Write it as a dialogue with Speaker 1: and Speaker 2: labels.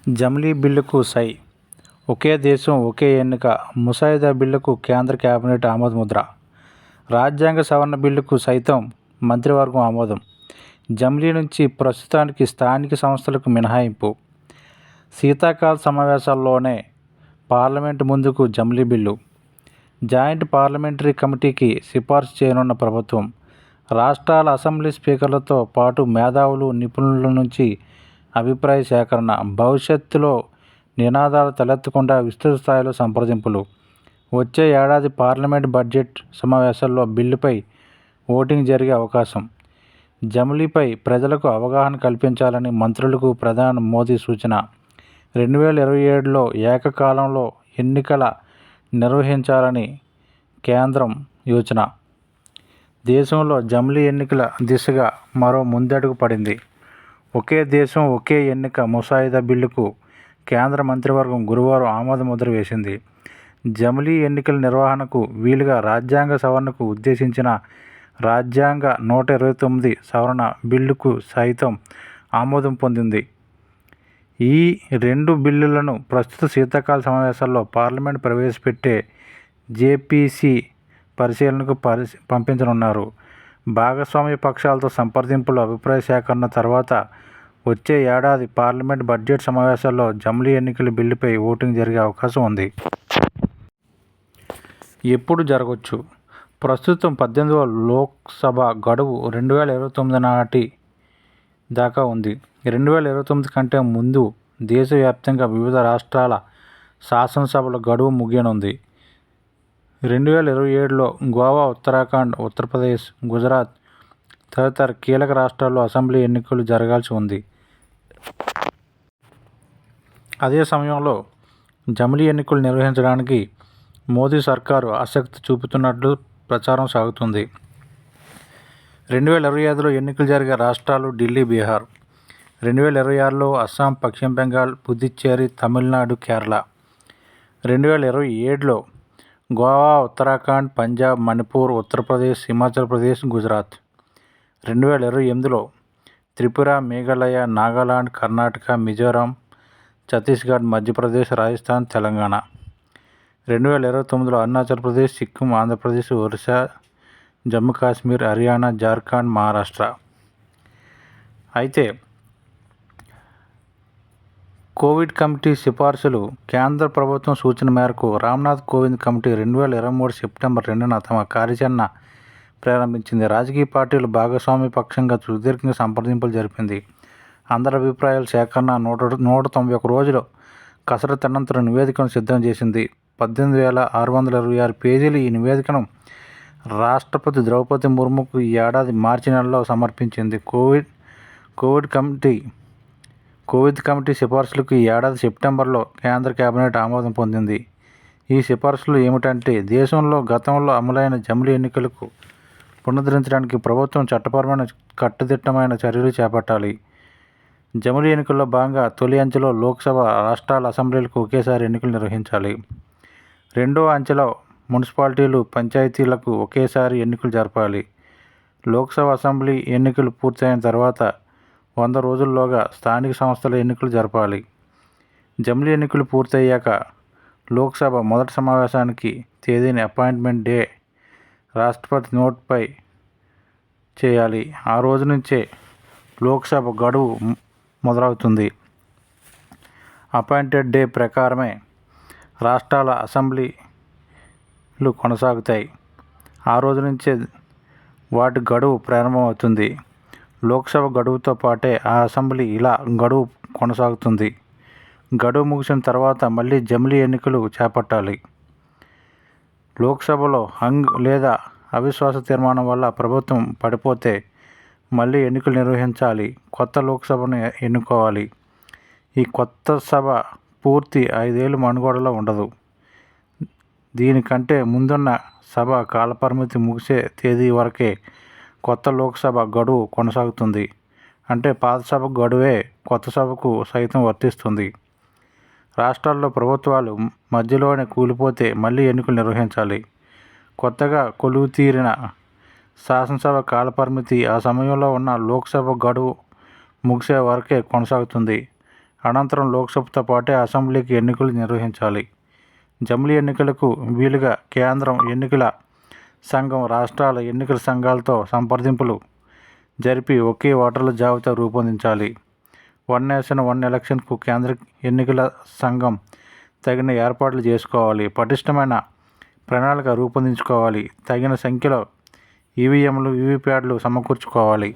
Speaker 1: జమిలీ బిల్లుకు సై, ఒకే దేశం ఒకే ఎన్నిక ముసాయిదా బిల్లుకు కేంద్ర కేబినెట్ ఆమోదముద్ర. రాజ్యాంగ సవరణ బిల్లుకు సైతం మంత్రివర్గం ఆమోదం. జమిలీ నుంచి ప్రస్తుతానికి స్థానిక సంస్థలకు మినహాయింపు. శీతాకాల సమావేశాల్లోనే పార్లమెంటు ముందుకు జమిలీ బిల్లు. జాయింట్ పార్లమెంటరీ కమిటీకి సిఫార్సు చేయనున్న ప్రభుత్వం. రాష్ట్రాల అసెంబ్లీ స్పీకర్లతో పాటు మేధావులు, నిపుణుల నుంచి అభిప్రాయ సేకరణ. భవిష్యత్తులో నినాదాలు తలెత్తకుండా విస్తృత స్థాయిలో సంప్రదింపులు. వచ్చే ఏడాది పార్లమెంట్ బడ్జెట్ సమావేశాల్లో బిల్లుపై ఓటింగ్ జరిగే అవకాశం. జమిలీపై ప్రజలకు అవగాహన కల్పించాలని మంత్రులకు ప్రధాని మోదీ సూచన. 2027లో ఏకకాలంలో ఎన్నికల నిర్వహించాలని కేంద్రం యోచన. దేశంలో జమిలీ ఎన్నికల దిశగా మరో ముందడుగు పడింది. ఒకే దేశం ఒకే ఎన్నిక ముసాయిదా బిల్లుకు కేంద్ర మంత్రివర్గం గురువారం ఆమోదముద్ర వేసింది. జమిలీ ఎన్నికల నిర్వహణకు వీలుగా రాజ్యాంగ సవరణకు ఉద్దేశించిన రాజ్యాంగ 129 సవరణ బిల్లుకు సైతం ఆమోదం పొందింది. ఈ రెండు బిల్లులను ప్రస్తుత శీతాకాల సమావేశాల్లో పార్లమెంట్ ప్రవేశపెట్టే జేపీసీ పరిశీలనకు పంపించనున్నారు. భాగస్వామ్య పక్షాలతో సంప్రదింపులు, అభిప్రాయ సేకరణ తర్వాత వచ్చే ఏడాది పార్లమెంట్ బడ్జెట్ సమావేశాల్లో జమిలీ ఎన్నికల బిల్లుపై ఓటింగ్ జరిగే అవకాశం ఉంది. ఎప్పుడు జరగవచ్చు? ప్రస్తుతం 18వ లోక్సభ గడువు 2029 నాటి దాకా ఉంది. 2029 కంటే ముందు దేశవ్యాప్తంగా వివిధ రాష్ట్రాల శాసనసభల గడువు ముగియనుంది. 2027లో గోవా, ఉత్తరాఖండ్, ఉత్తరప్రదేశ్, గుజరాత్ తదితర కీలక రాష్ట్రాల్లో అసెంబ్లీ ఎన్నికలు జరగాల్సి ఉంది. అదే సమయంలో జమిలీ ఎన్నికలు నిర్వహించడానికి మోదీ సర్కారు ఆసక్తి చూపుతున్నట్లు ప్రచారం సాగుతుంది. 2025లో ఎన్నికలు జరిగే రాష్ట్రాలు ఢిల్లీ, బీహార్. 2026లో అస్సాం, పశ్చిమ బెంగాల్, పుదుచ్చేరి, తమిళనాడు, కేరళ. 2027లో గోవా, ఉత్తరాఖండ్, పంజాబ్, మణిపూర్, ఉత్తరప్రదేశ్, హిమాచల్ ప్రదేశ్, గుజరాత్. 2028లో త్రిపుర, మేఘాలయ, నాగాలాండ్, కర్ణాటక, మిజోరాం, ఛత్తీస్గఢ్, మధ్యప్రదేశ్, రాజస్థాన్, తెలంగాణ. 2029లో అరుణాచల్ ప్రదేశ్, సిక్కిం, ఆంధ్రప్రదేశ్, ఒరిస్సా, జమ్మూ కాశ్మీర్, హర్యానా, జార్ఖండ్, మహారాష్ట్ర. అయితే కోవిడ్ కమిటీ సిఫార్సులు. కేంద్ర ప్రభుత్వం సూచన మేరకు రామ్నాథ్ కోవింద్ కమిటీ 2023 సెప్టెంబర్ 2న తమ కార్యాచరణ ప్రారంభించింది. రాజకీయ పార్టీలు భాగస్వామ్య పక్షంగా సుదీర్ఘంగా సంప్రదింపులు జరిపింది. అందరి అభిప్రాయాల సేకరణ 191 రోజుల కసరత్తు అనంతరం నివేదికను సిద్ధం చేసింది. 18,626 పేజీల ఈ నివేదికను రాష్ట్రపతి ద్రౌపది ముర్ముకు ఈ ఏడాది మార్చి నెలలో సమర్పించింది. కోవిడ్ కమిటీ సిఫార్సులకు ఈ ఏడాది సెప్టెంబర్లో కేంద్ర కేబినెట్ ఆమోదం పొందింది. ఈ సిఫార్సులు ఏమిటంటే, దేశంలో గతంలో అమలైన జమిలీ ఎన్నికలకు పునరుద్ధరించడానికి ప్రభుత్వం చట్టపరమైన కట్టుదిట్టమైన చర్యలు చేపట్టాలి. జమిలీ ఎన్నికల్లో భాగంగా తొలి అంచెలో లోక్సభ, రాష్ట్రాల అసెంబ్లీలకు ఒకేసారి ఎన్నికలు నిర్వహించాలి. రెండో అంచెలో మున్సిపాలిటీలు, పంచాయతీలకు ఒకేసారి ఎన్నికలు జరపాలి. లోక్సభ, అసెంబ్లీ ఎన్నికలు పూర్తయిన తర్వాత 100 రోజుల్లోగా స్థానిక సంస్థల ఎన్నికలు జరపాలి. జమిలీ ఎన్నికలు పూర్తయ్యాక లోక్సభ మొదటి సమావేశానికి తేదీని అపాయింట్మెంట్ డే రాష్ట్రపతి నోటిఫై చేయాలి. ఆ రోజు నుంచే లోక్సభ గడువు మొదలవుతుంది. అపాయింటెడ్ డే ప్రకారమే రాష్ట్రాల అసెంబ్లీలు కొనసాగుతాయి. ఆ రోజు నుంచే వాటి గడువు ప్రారంభమవుతుంది. లోక్సభ గడువుతో పాటే ఆ అసెంబ్లీ ఇలా గడువు కొనసాగుతుంది. గడువు ముగిసిన తర్వాత మళ్ళీ జమిలీ ఎన్నికలు చేపట్టాలి. లోక్సభలో హంగ్ లేదా అవిశ్వాస తీర్మానం వల్ల ప్రభుత్వం పడిపోతే మళ్ళీ ఎన్నికలు నిర్వహించాలి. కొత్త లోక్సభను ఎన్నుకోవాలి. ఈ కొత్త సభ పూర్తి 5 ఏళ్లు మనుగడలో ఉండదు. దీనికంటే ముందున్న సభ కాలపరిమితి ముగిసే తేదీ వరకే కొత్త లోక్సభ గడువు కొనసాగుతుంది. అంటే పాత సభ గడువే కొత్త సభకు సైతం వర్తిస్తుంది. రాష్ట్రాల్లో ప్రభుత్వాలు మధ్యలోనే కూలిపోతే మళ్ళీ ఎన్నికలు నిర్వహించాలి. కొత్తగా కొలువుతీరిన శాసనసభ కాలపరిమితి ఆ సమయంలో ఉన్న లోక్సభ గడువు ముగిసే వరకే కొనసాగుతుంది. అనంతరం లోక్సభతో పాటే అసెంబ్లీకి ఎన్నికలు నిర్వహించాలి. జమిలీ ఎన్నికలకు వీలుగా కేంద్రం ఎన్నికల సంఘం రాష్ట్రాల ఎన్నికల సంఘాలతో సంప్రదింపులు జరిపి ఒకే ఓటర్ల జాబితా రూపొందించాలి. వన్ నేషన్ వన్ ఎలక్షన్కు కేంద్ర ఎన్నికల సంఘం తగిన ఏర్పాట్లు చేసుకోవాలి. పటిష్టమైన ప్రణాళిక రూపొందించుకోవాలి. తగిన సంఖ్యలో ఈవీఎంలు, వీవీప్యాట్లు సమకూర్చుకోవాలి.